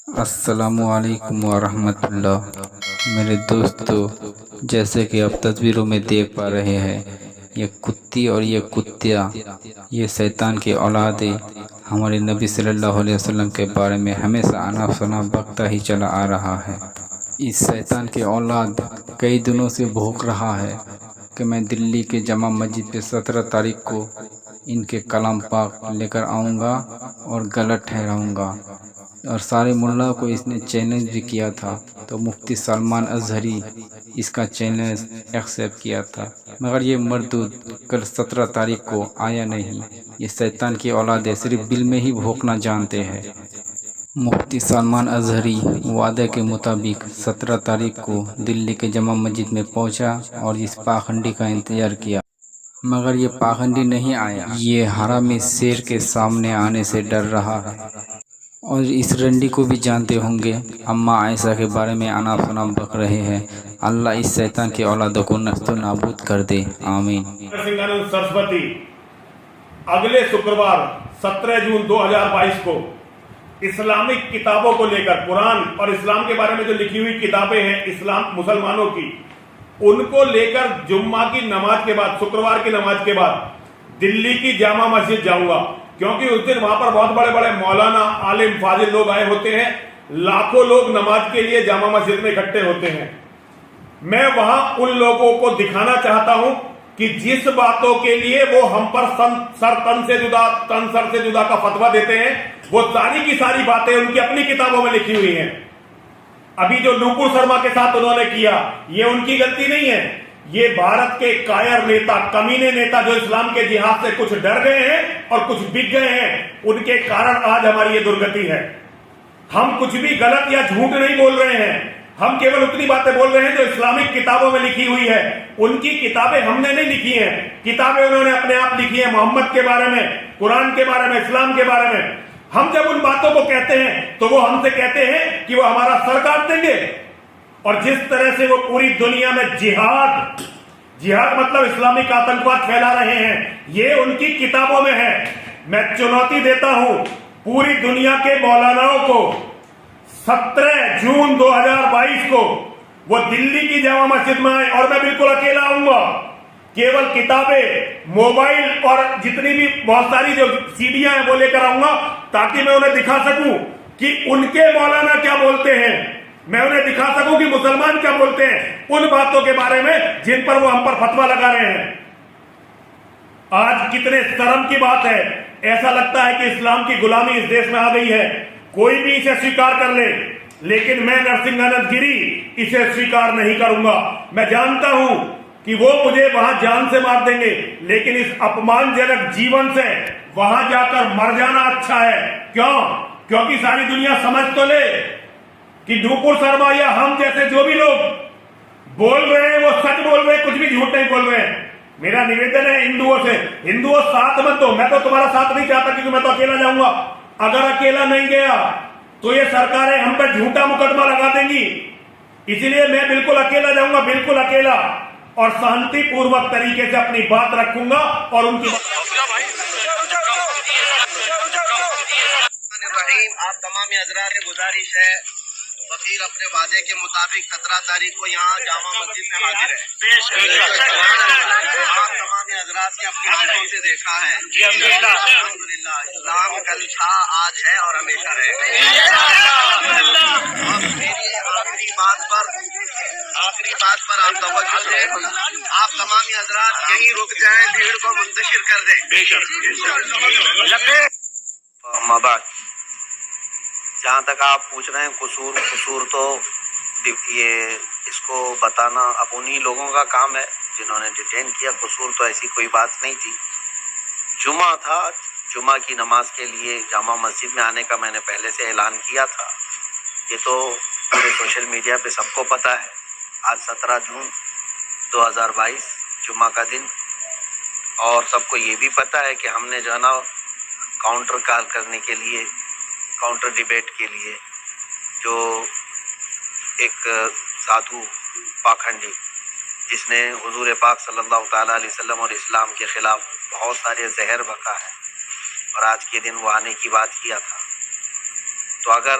السلام علیکم ورحمۃ اللہ۔ میرے دوستو، جیسے کہ آپ تصویروں میں دیکھ پا رہے ہیں، یہ کتی اور یہ کتیا، یہ شیطان کی اولادیں ہمارے نبی صلی اللہ علیہ وسلم کے بارے میں ہمیشہ آنا سنا بکتا ہی چلا آ رہا ہے۔ اس شیطان کی اولاد کئی دنوں سے بھوک رہا ہے کہ میں دلی کے جامع مسجد پہ 17 تاریخ کو ان کے کلام پاک لے کر آؤں گا اور غلط ٹھہراؤں گا، اور سارے ملا کو اس نے چیلنج بھی کیا تھا، تو مفتی سلمان ازہری اس کا چیلنج ایکسیپٹ کیا تھا، مگر یہ مردود کل 17 تاریخ کو آیا نہیں۔ یہ شیطان کی اولادیں صرف دل میں ہی بھونکنا جانتے ہیں۔ مفتی سلمان ازہری وعدے کے مطابق 17 تاریخ کو دلی کے جامع مسجد میں پہنچا اور اس پاخنڈی کا انتظار کیا، مگر یہ پاخنڈی نہیں آیا۔ یہ حرامی شیر کے سامنے آنے سے ڈر رہا ہے، اور اس رنڈی کو بھی جانتے ہوں گے، اماں عائشہ کے بارے میں آنا سنا بک رہے ہیں۔ اللہ اس شیطان کی اولادوں کو نست و نابود کر دے، آمین۔ سنگانند سرسوتی اگلے شکروار 17 جون 2022 کو اسلامک کتابوں کو لے کر، قرآن اور اسلام کے بارے میں جو لکھی ہوئی کتابیں ہیں اسلام مسلمانوں کی، ان کو لے کر جمعہ کی نماز کے بعد، شکروار کی نماز کے بعد دلی کی جامع مسجد جاؤں گا، کیونکہ اس دن وہاں پر بہت بڑے بڑے مولانا، عالم، فاضل لوگ آئے ہوتے ہیں، لاکھوں لوگ نماز کے لیے جامع مسجد میں اکٹھے ہوتے ہیں۔ میں وہاں ان لوگوں کو دکھانا چاہتا ہوں کہ جس باتوں کے لیے وہ ہم پر تن سر سے جدا کا فتویٰ دیتے ہیں، وہ ساری کی ساری باتیں ان کی اپنی کتابوں میں لکھی ہوئی ہیں۔ ابھی جو نوپور شرما کے ساتھ انہوں نے کیا، یہ ان کی غلطی نہیں ہے، یہ بھارت کے کائر نیتا، کمینے نیتا جو اسلام کے جہاد سے کچھ ڈر گئے ہیں اور کچھ بک گئے ہیں، ان کے کارن آج ہماری یہ درگتی ہے۔ ہم کچھ بھی غلط یا جھوٹ نہیں بول رہے ہیں، ہم کیول اتنی باتیں بول رہے ہیں جو اسلامک کتابوں میں لکھی ہوئی ہے۔ ان کی کتابیں ہم نے نہیں لکھی ہیں، کتابیں انہوں نے اپنے آپ لکھی ہیں، محمد کے بارے میں، قرآن کے بارے میں، اسلام کے بارے میں۔ ہم جب ان باتوں کو کہتے ہیں تو وہ ہم سے کہتے ہیں کہ وہ ہمارا سر کاٹ دیں گے، اور جس طرح سے وہ پوری دنیا میں جہاد مطلب اسلامک آتنکواد پھیلا رہے ہیں، یہ ان کی کتابوں میں ہے۔ میں چنوتی دیتا ہوں پوری دنیا کے مولاناؤں کو، 17 جون 2022 کو وہ دلی کی جامع مسجد میں آئے، اور میں بالکل اکیلا آؤں گا، کیول کتابیں، موبائل اور جتنی بھی بہت ساری جو سیڈیاں ہیں وہ لے کر آؤں گا، تاکہ میں انہیں دکھا سکوں کہ ان کے مولانا کیا بولتے ہیں، میں انہیں دکھا سکوں کہ مسلمان کیا بولتے ہیں ان باتوں کے بارے میں جن پر وہ ہم پر فتویٰ لگا رہے ہیں۔ آج کتنے شرم کی بات ہے، ایسا لگتا ہے کہ اسلام کی غلامی اس دیش میں آ گئی ہے، کوئی بھی اسے سویکار کر لے، لیکن میں نرسنگانند گری اسے سویکار نہیں کروں گا۔ میں جانتا ہوں کہ وہ مجھے وہاں جان سے مار دیں گے، لیکن اس اپمان جنک جیون سے وہاں جا کر مر جانا اچھا ہے۔ کیوں؟ کیونکہ ساری دنیا سمجھ تو لے کہ نوپور شرما یا ہم جیسے جو بھی لوگ بول رہے ہیں وہ سچ بول رہے ہیں، کچھ بھی جھوٹ نہیں بول رہے ہیں۔ میرا نویدن ہے ہندوؤں ساتھ مت دو، میں تو تمہارا ساتھ نہیں چاہتا کیونکہ میں تو اکیلا جاؤں گا۔ اگر اکیلا نہیں گیا تو یہ سرکاریں ہم پہ جھوٹا مقدمہ لگا دیں گی، اسی لیے میں بالکل اکیلا جاؤں گا، بالکل اکیلا، اور شانتی پوروک طریقے سے اپنی بات رکھوں گا اور ان کی آپ تمام حضرات سے گزارش ہے، فقیر اپنے وعدے کے مطابق 17 تاریخ کو یہاں جامع مسجد میں حاضر ہے۔ آپ تمام حضرات نے اپنی آنکھوں سے دیکھا ہے، الحمدللہ اسلام کل تھا، آج ہے اور ہمیشہ رہے گا۔ اب میری آخری بات پر آپ توجہ دیں، آپ تمام حضرات یہیں رک جائیں، بھیڑ کو منتشر کر دیں۔ اما بعد، جہاں تک آپ پوچھ رہے ہیں قصور تو یہ اس کو بتانا اب انہی لوگوں کا کام ہے جنہوں نے ڈیٹین کیا۔ قصور تو ایسی کوئی بات نہیں تھی، جمعہ تھا، جمعہ کی نماز کے لیے جامع مسجد میں آنے کا میں نے پہلے سے اعلان کیا تھا، یہ تو پورے سوشل میڈیا پہ سب کو پتہ ہے۔ آج 17 جون 2022 جمعہ کا دن، اور سب کو یہ بھی پتہ ہے کہ ہم نے جو ہے نا کاؤنٹر کال کرنے کے لیے، کاؤنٹر ڈیبیٹ کے لیے، جو ایک سادھو پاکھنڈی جس نے حضور پاک صلی اللہ تعالیٰ علیہ وسلم اور اسلام کے خلاف بہت سارے زہر بکا ہے، اور آج کے دن وہ آنے کی بات کیا تھا، تو اگر